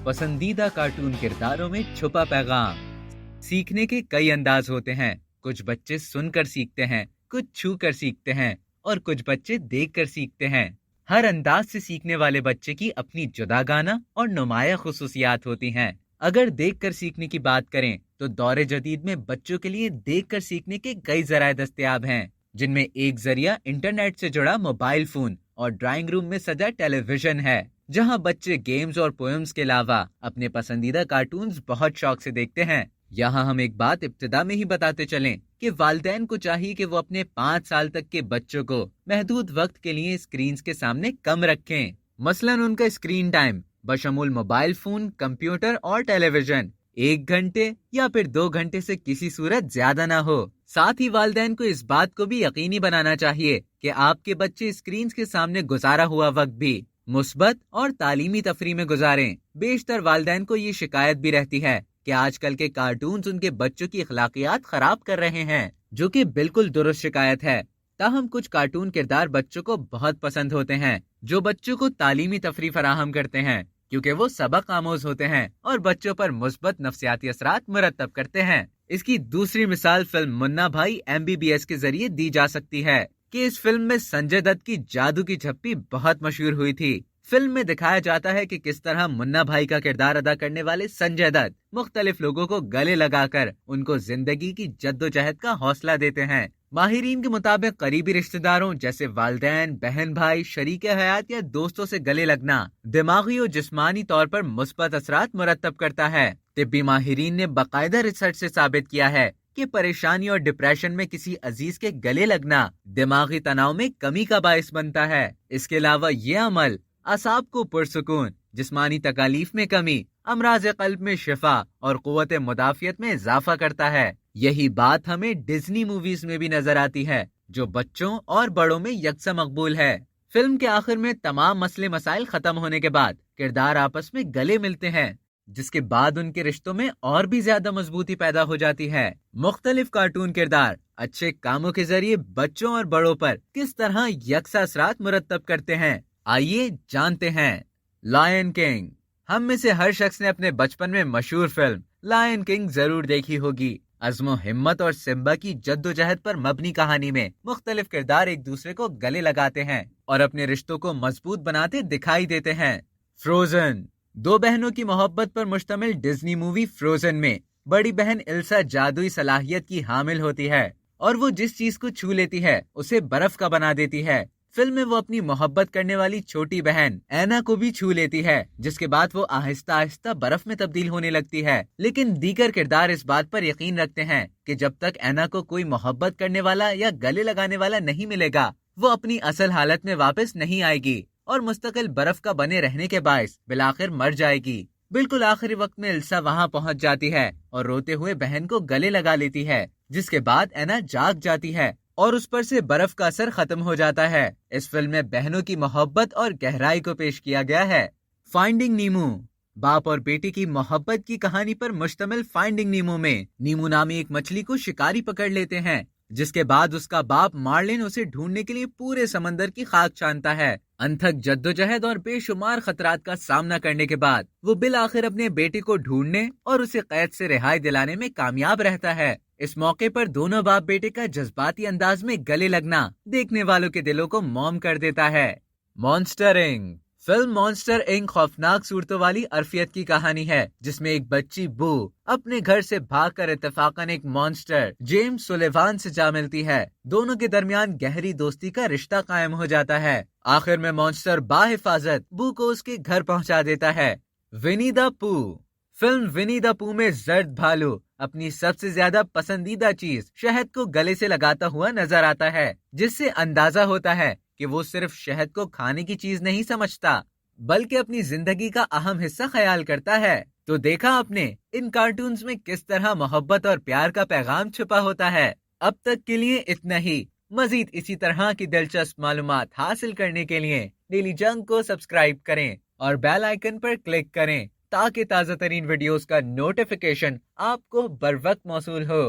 पसंदीदा कार्टून किरदारों में छुपा पैगाम। सीखने के कई अंदाज होते हैं। कुछ बच्चे सुनकर सीखते हैं, कुछ छूकर सीखते हैं और कुछ बच्चे देखकर सीखते हैं। हर अंदाज से सीखने वाले बच्चे की अपनी जुदागाना और नुमाया खुसूसियात होती हैं। अगर देखकर सीखने की बात करें तो दौरे जदीद में बच्चों के लिए देखकर सीखने के कई जराए दस्तयाब हैं, जिनमें एक जरिया इंटरनेट से जुड़ा मोबाइल फोन और ड्राइंग रूम में सजा टेलीविजन है, जहां बच्चे गेम्स और पोएम्स के अलावा अपने पसंदीदा कार्टून्स बहुत शौक से देखते हैं। यहाँ हम एक बात इब्तिदा में ही बताते चलें कि वालिदैन को चाहिए कि वो अपने 5 साल तक के बच्चों को महदूद वक्त के लिए स्क्रीन्स के सामने कम रखें। मसलन उनका स्क्रीन टाइम बशमूल मोबाइल फोन, कंप्यूटर और टेलीविजन 1 घंटे या फिर 2 घंटे से किसी सूरत ज्यादा ना हो। साथ ही वालिदैन को इस बात को भी यकीनी बनाना चाहिए कि आपके बच्चे स्क्रीन के सामने गुजारा हुआ वक्त भी मुस्बत और तालीमी तफरी में गुजारें। बेशतर वालिदैन को ये शिकायत भी रहती है कि आजकल के कार्टून्स उनके बच्चों की अखलाकियात खराब कर रहे हैं, जो कि बिल्कुल दुरुस्त शिकायत है। ताहम कुछ कार्टून किरदार बच्चों को बहुत पसंद होते हैं, जो बच्चों को तालीमी तफरी फराहम करते हैं, क्योंकि वो सबक आमोज होते हैं और बच्चों पर मुस्बत नफ्सियाती असरात मुरतब करते हैं। इसकी दूसरी मिसाल फिल्म मुन्ना भाई MBBS के जरिए दी जा सकती है कि इस फिल्म में संजय दत्त की जादू की झप्पी बहुत मशहूर हुई थी। फिल्म में दिखाया जाता है कि किस तरह मुन्ना भाई का किरदार अदा करने वाले संजय दत्त मुख्तलिफ लोगों को गले लगाकर उनको जिंदगी की जद्दोजहद का हौसला देते हैं। माहिरीन के मुताबिक करीबी रिश्तेदारों जैसे वालिदैन, बहन भाई, शरीके हयात या दोस्तों से गले लगना दिमागी और जिस्मानी तौर पर मुस्बत असरात मुरतब करता है। तिब्बी माहिरीन ने बाकायदा रिसर्च से साबित किया है कि परेशानी और डिप्रेशन में किसी अजीज के गले लगना दिमागी तनाव में कमी का बायस बनता है। इसके अलावा ये अमल असाब को पुरसुकून, जिस्मानी तकालीफ में कमी, अमराज कल्ब में शिफा और कुव्वत मुदाफियत में इजाफा करता है। यही बात हमें डिज्नी मूवीज में भी नजर आती है, जो बच्चों और बड़ों में यकसा मकबूल है। फिल्म के आखिर में तमाम मसले मसाइल खत्म होने के बाद किरदार आपस में गले मिलते हैं, जिसके बाद उनके रिश्तों में और भी ज्यादा मजबूती पैदा हो जाती है। मुख्तलिफ कार्टून किरदार अच्छे कामों के जरिए बच्चों और बड़ों पर किस तरह यकसा असरात मुरतब करते हैं, आइए जानते हैं। Lion king. हम में से हर शख्स ने अपने बचपन में मशहूर फिल्म लायन किंग जरूर देखी होगी। अज़्म हिम्मत और सिम्बा की जद्दोजहद पर मबनी कहानी में मुख्तलिफ किरदार एक दूसरे को गले लगाते हैं और अपने रिश्तों को मजबूत बनाते दिखाई देते हैं। फ्रोजन। 2 बहनों की मोहब्बत पर मुश्तमिल डिज्नी मूवी फ्रोजन में बड़ी बहन इल्सा जादुई सलाहियत की हामिल होती है और वो जिस चीज को छू लेती है उसे बर्फ का बना देती है। फिल्म में वो अपनी मोहब्बत करने वाली छोटी बहन ऐना को भी छू लेती है, जिसके बाद वो आहिस्ता आहिस्ता बर्फ में तब्दील होने लगती है। लेकिन दीगर किरदार इस बात पर यकीन रखते हैं कि जब तक ऐना को कोई मोहब्बत करने वाला या गले लगाने वाला नहीं मिलेगा, वो अपनी असल हालत में वापस नहीं आएगी और मुस्तकिल बर्फ का बने रहने के बायस बिलाखिर मर जाएगी। बिल्कुल आखिरी वक्त में इल्सा वहाँ पहुँच जाती है और रोते हुए बहन को गले लगा लेती है, जिसके बाद ऐना जाग जाती है और उस पर से बर्फ का असर खत्म हो जाता है। इस फिल्म में बहनों की मोहब्बत और गहराई को पेश किया गया है। फाइंडिंग नीमो। बाप और बेटी की मोहब्बत की कहानी पर मुश्तमिल फाइंडिंग नीमो में नीमो नामी एक मछली को शिकारी पकड़ लेते हैं, जिसके बाद उसका बाप मार्लिन उसे ढूंढने के लिए पूरे समंदर की खाक छानता है। अनथक जद्दोजहद और बेशुमार खतरात का सामना करने के बाद वो बिल आखिर अपने बेटे को ढूंढने और उसे कैद से रिहाई दिलाने में कामयाब रहता है। इस मौके पर दोनों बाप बेटे का जज्बाती अंदाज में गले लगना देखने वालों के दिलों को मौम कर देता है। Monster inc. फिल्म मॉन्स्टर इंक खौफनाक सूरतों वाली अरफियत की कहानी है, जिसमें एक बच्ची बू अपने घर से भागकर इत्तेफाकन एक मॉन्स्टर जेम्स सुलेवान से जा मिलती है। दोनों के दरमियान गहरी दोस्ती का रिश्ता कायम हो जाता है। आखिर में मॉन्स्टर बाहिफाजत बू को उसके घर पहुंचा देता है। विनी द पू। फिल्म विनी द पू में जर्द भालू अपनी सबसे ज्यादा पसंदीदा चीज शहद को गले से लगाता हुआ नजर आता है, जिससे अंदाजा होता है कि वो सिर्फ शहद को खाने की चीज नहीं समझता, बल्कि अपनी जिंदगी का अहम हिस्सा ख्याल करता है। तो देखा आपने इन कार्टून्स में किस तरह मोहब्बत और प्यार का पैगाम छुपा होता है। अब तक के लिए इतना ही। मजीद इसी तरह की दिलचस्प मालूमात हासिल करने के लिए डेली जंग को सब्सक्राइब करें और बेल आइकन पर क्लिक करें, ताकि ताज़ा तरीन वीडियोस का नोटिफिकेशन आपको बर वक्त मौसूल हो।